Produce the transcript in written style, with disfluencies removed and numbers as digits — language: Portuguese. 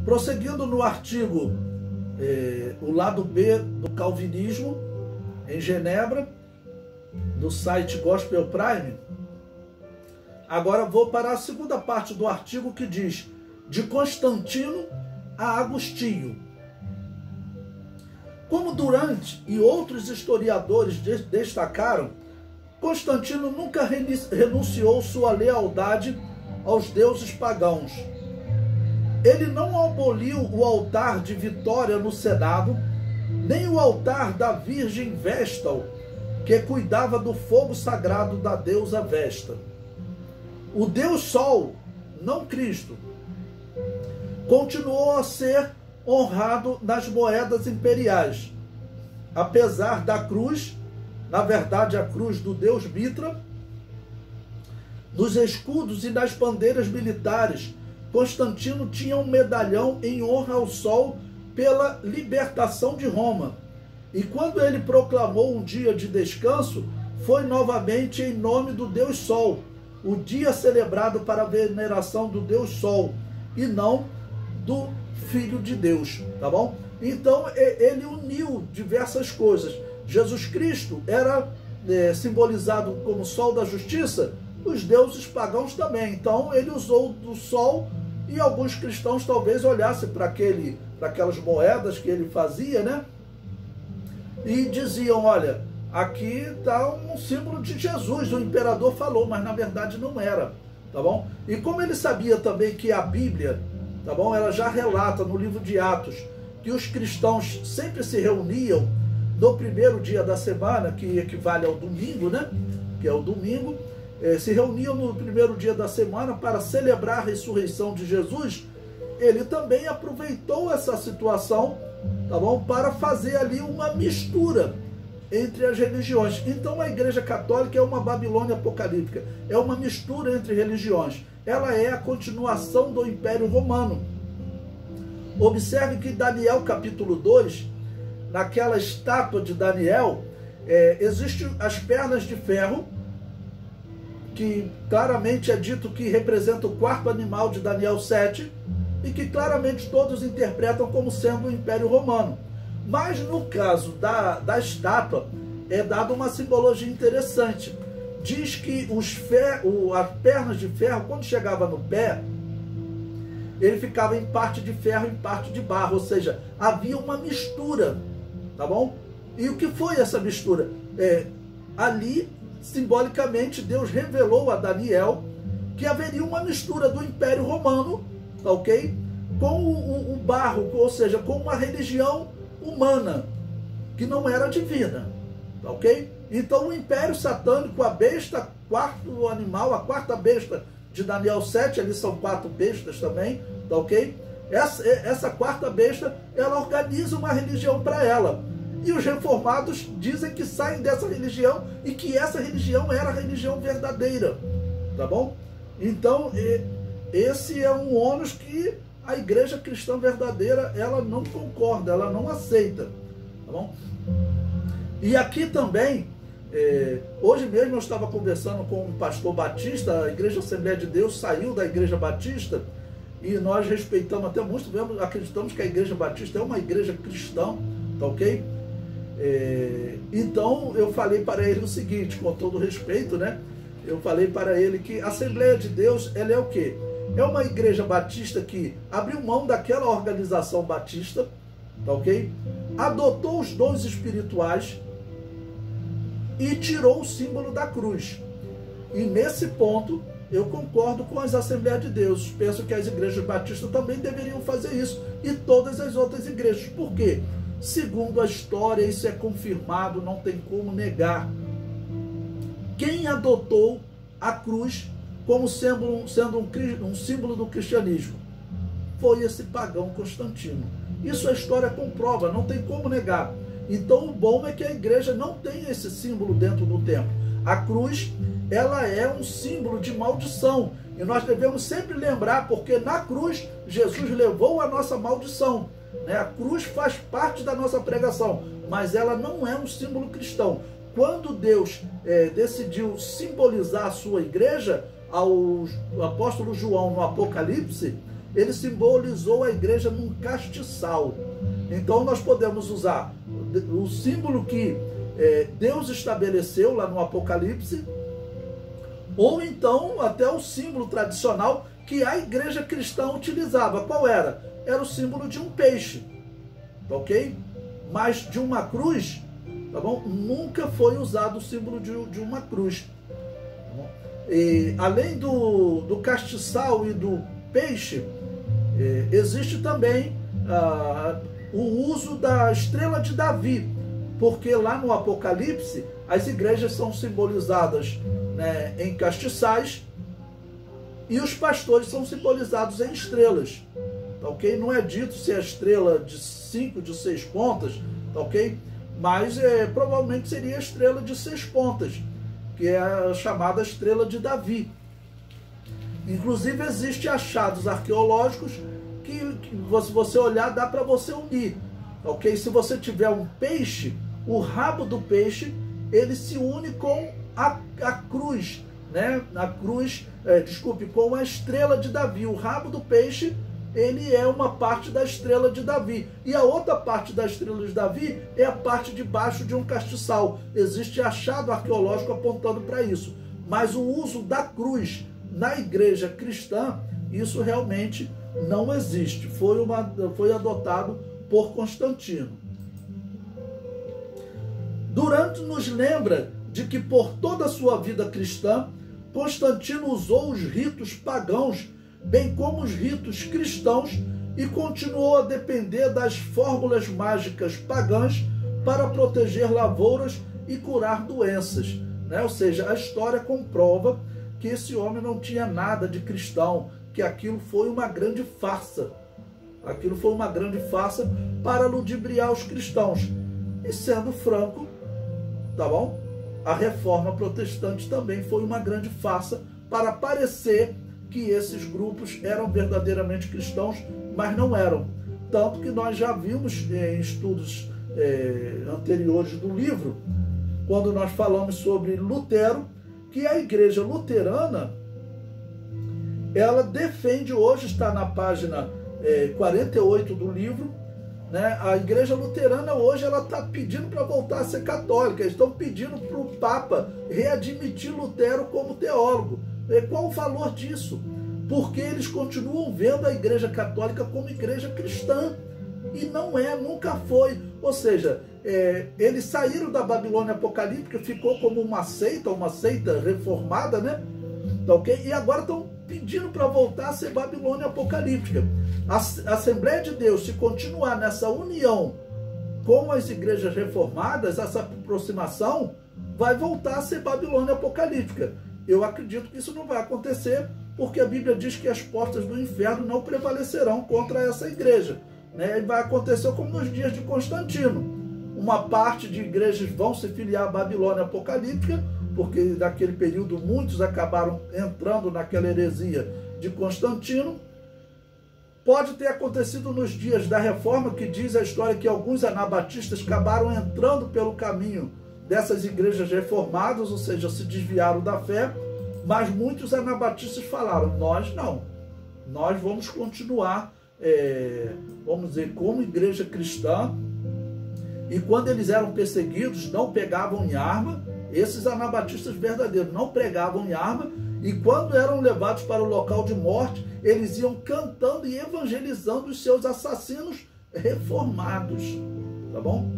Prosseguindo no artigo, o lado B do calvinismo, em Genebra, do site Gospel Prime. Agora vou para a segunda parte do artigo que diz: de Constantino a Agostinho. Como Durant e outros historiadores destacaram, Constantino nunca renunciou sua lealdade aos deuses pagãos. Ele não aboliu o altar de Vitória no Senado, nem o altar da Virgem Vestal, que cuidava do fogo sagrado da deusa Vesta. O Deus Sol, não Cristo, continuou a ser honrado nas moedas imperiais, apesar da cruz, na verdade a cruz do deus Mitra, nos escudos e nas bandeiras militares. Constantino tinha um medalhão em honra ao Sol pela libertação de Roma. E quando ele proclamou um dia de descanso, foi novamente em nome do Deus Sol, o dia celebrado para a veneração do Deus Sol, e não do Filho de Deus, tá bom? Então ele uniu diversas coisas. Jesus Cristo era simbolizado como Sol da Justiça, os deuses pagãos também. Então ele usou do Sol, e alguns cristãos talvez olhassem para aquelas moedas que ele fazia, né? E diziam: olha, aqui está um símbolo de Jesus, o imperador falou, mas na verdade não era, tá bom? E como ele sabia também que a Bíblia, tá bom, ela já relata no livro de Atos que os cristãos sempre se reuniam no primeiro dia da semana, que equivale ao domingo, né? Que é o domingo. Se reuniam no primeiro dia da semana para celebrar a ressurreição de Jesus. Ele também aproveitou essa situação, tá bom, para fazer ali uma mistura entre as religiões. Então a Igreja Católica é uma Babilônia apocalíptica, é uma mistura entre religiões. Ela é a continuação do Império Romano. Observe que Daniel capítulo 2, naquela estátua de Daniel, existem as pernas de ferro, que claramente é dito que representa o quarto animal de Daniel 7, e que claramente todos interpretam como sendo o Império Romano. Mas no caso da estátua, é dada uma simbologia interessante. Diz que as pernas de ferro, quando chegava no pé, ele ficava em parte de ferro e em parte de barro, ou seja, havia uma mistura, tá bom? E o que foi essa mistura? Ali, simbolicamente, Deus revelou a Daniel que haveria uma mistura do Império Romano, tá ok? Com o barro, ou seja, com uma religião humana, que não era divina, tá ok? Então o Império Satânico, a besta, quarto animal, a quarta besta de Daniel 7, ali são 4 bestas também, tá ok? Essa quarta besta, ela organiza uma religião para ela. E os reformados dizem que saem dessa religião e que essa religião era a religião verdadeira, tá bom? Então, esse é um ônus que a igreja cristã verdadeira, ela não concorda, ela não aceita, tá bom? E aqui também, hoje mesmo eu estava conversando com um pastor batista, a Igreja Assembleia de Deus saiu da Igreja Batista, e nós respeitamos até muito, acreditamos que a Igreja Batista é uma igreja cristã, tá ok? Então eu falei para ele o seguinte, com todo respeito, né? Eu falei para ele que a Assembleia de Deus, ela é o quê? É uma igreja batista que abriu mão daquela organização batista, tá ok? Adotou os dons espirituais e tirou o símbolo da cruz. E nesse ponto eu concordo com as Assembleias de Deus. Penso que as igrejas batistas também deveriam fazer isso, e todas as outras igrejas. Por quê? Segundo a história, isso é confirmado, não tem como negar. Quem adotou a cruz como sendo um símbolo do cristianismo foi esse pagão Constantino. Isso a história comprova, não tem como negar. Então o bom é que a igreja não tem esse símbolo dentro do templo. A cruz, ela é um símbolo de maldição, e nós devemos sempre lembrar, porque na cruz Jesus levou a nossa maldição. A cruz faz parte da nossa pregação, mas ela não é um símbolo cristão. Quando Deus decidiu simbolizar a sua igreja, ao apóstolo João no Apocalipse, ele simbolizou a igreja num castiçal. Então nós podemos usar o símbolo que Deus estabeleceu lá no Apocalipse, ou então até o símbolo tradicional que a igreja cristã utilizava. Qual era? Era o símbolo de um peixe, ok? Mas de uma cruz, tá bom? Nunca foi usado o símbolo de uma cruz. Tá bom? E, além do castiçal e do peixe, existe também o uso da estrela de Davi, porque lá no Apocalipse as igrejas são simbolizadas, né, em castiçais, e os pastores são simbolizados em estrelas, tá ok? Não é dito se é estrela de 5, de 6 pontas, tá ok? Mas provavelmente seria a estrela de 6 pontas, que é a chamada estrela de Davi. Inclusive existem achados arqueológicos que se você olhar, dá para você unir, tá ok? Se você tiver um peixe, o rabo do peixe, ele se une com a cruz, né? A cruz, com a estrela de Davi. O rabo do peixe, ele é uma parte da estrela de Davi. E a outra parte da estrela de Davi é a parte de baixo de um castiçal. Existe achado arqueológico apontando para isso. Mas o uso da cruz na igreja cristã, isso realmente não existe. Foi adotado por Constantino. Durante nos lembra de que por toda a sua vida cristã, Constantino usou os ritos pagãos, bem como os ritos cristãos, e continuou a depender das fórmulas mágicas pagãs para proteger lavouras e curar doenças, né? Ou seja, a história comprova que esse homem não tinha nada de cristão, que aquilo foi uma grande farsa. Aquilo foi uma grande farsa para ludibriar os cristãos. E sendo franco, tá bom? A reforma protestante também foi uma grande farsa para parecer que esses grupos eram verdadeiramente cristãos, mas não eram. Tanto que nós já vimos em estudos anteriores do livro, quando nós falamos sobre Lutero, que a igreja luterana, ela defende, hoje está na página 48 do livro, né? A igreja luterana hoje ela está pedindo para voltar a ser católica. Eles estão pedindo para o Papa readmitir Lutero como teólogo. Qual o valor disso? Porque eles continuam vendo a igreja católica como igreja cristã. E não é, nunca foi. Ou seja, eles saíram da Babilônia apocalíptica, ficou como uma seita reformada, né? Tá, ok? E agora estão pedindo para voltar a ser Babilônia apocalíptica. A Assembleia de Deus, se continuar nessa união com as igrejas reformadas, essa aproximação, vai voltar a ser Babilônia apocalíptica. Eu acredito que isso não vai acontecer, porque a Bíblia diz que as portas do inferno não prevalecerão contra essa igreja, né? E vai acontecer como nos dias de Constantino. Uma parte de igrejas vão se filiar à Babilônia apocalíptica, porque naquele período muitos acabaram entrando naquela heresia de Constantino. Pode ter acontecido nos dias da Reforma, que diz a história que alguns anabatistas acabaram entrando pelo caminho dessas igrejas reformadas, ou seja, se desviaram da fé, mas muitos anabatistas falaram, nós não, nós vamos continuar, vamos dizer, como igreja cristã, e quando eles eram perseguidos, não pegavam em arma. Esses anabatistas verdadeiros não pregavam em arma, e quando eram levados para o local de morte, eles iam cantando e evangelizando os seus assassinos reformados, tá bom?